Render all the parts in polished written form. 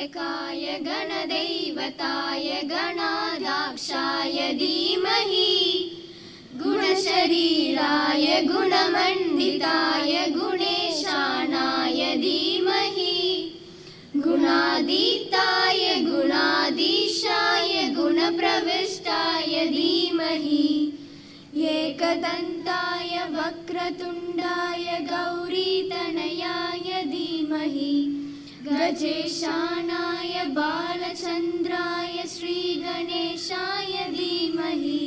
गणनायकाय गणदैवताय गणाध्यक्षाय धीमहि गुणशरीराय गुणमण्डिताय गुणेशानाय धीमहि गुणातीताय गुणाधीशाय गुणप्रविष्टाय धीमहि एकदन्ताय वक्रतुण्डाय गौरीतनयाय धीमहि गजेशानाय बालचन्द्राय श्रीगणेशाय धीमहि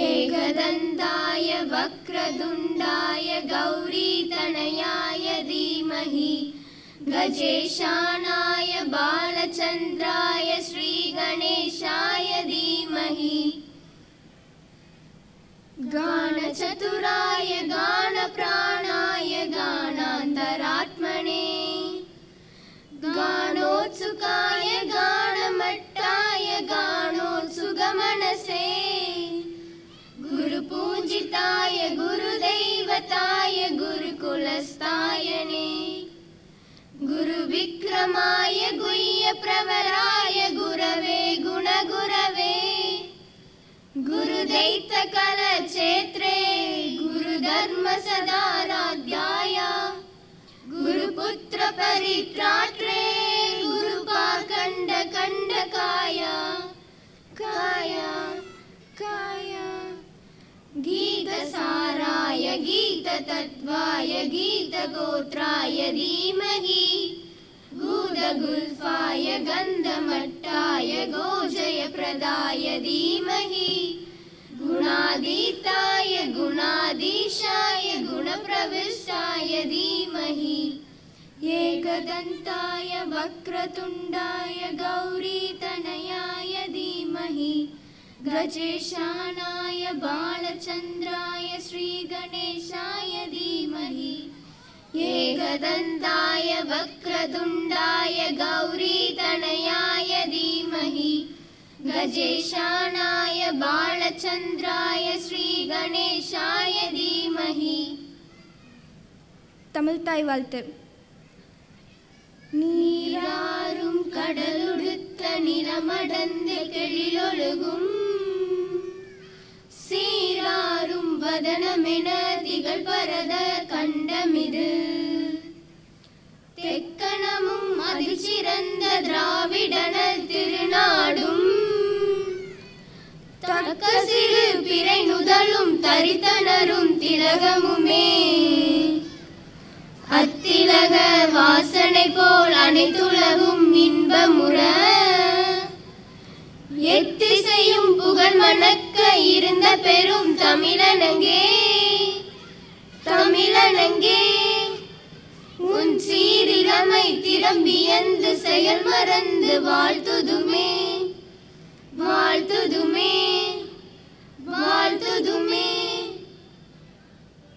एकदन्ताय वक्रतुण्डाय गौरीतनयाय धीमहि गजेशानाय बालचन्द्राय श्रीगणेशाय धीमहि गानचतुराय गानप्राणाय गानान्तरात्मने गानोत्सुकाय गानमट्टाय गानोत्सुकमनसे गुरुपूजिताय गुरुदैवताय गुरुकुलस्थायने गुरुविक्रमाय गुह्यप्रवराय गुरवे गुणगुरवे गुरुदैत्यकलक्षेत्रे गुरुधर्मसदाराध्याय गुरुपुत्रपरित्रात्रे गुरुपाखण्डकण्डकाय काय काय गीतसाराय गीततत्त्वाय गीतगोत्राय धीमहि गूढगुल्फाय गन्धमट्टाय गोजयप्रदाय धीमहि गुणातीताय गुणाधीशाय गुणप्रविष्टाय धीमहि एकदन्ताय वक्रतुण्डाय गौरीतनयाय धीमहि गजेशानाय बालचन्द्राय श्रीगणेशाय धीमहि एकदन्ताय वक्रतुण्डाय गौरीतनयाय धीमहि गजेशानाय बालचन्द्राय श्रीगणेशाय धीमहि தமிழ் தாய் வாழ்த்து. நீராறும் கடலுடுத்த நிலமடந்த கெழிலொழுகும் சீராறும் வதனமென திகழ் பரத கண்டமிது தெக்கணமும் அதில் சிறந்த திராவிடன திருநாடும் தக்க சிறு பிறை நுதலும் தரித்தனரும் திலகமுமே அத்திலக வாசனை போல் அனைத்துலகும் இன்பமுற எத்திசையும் புகழ் மணக்க இருந்த பெரும் தமிழனங்கே தமிழனங்கே உன் சீரிழமை திறம்பியந்து செயல் மறந்து வாழ்த்துதுமே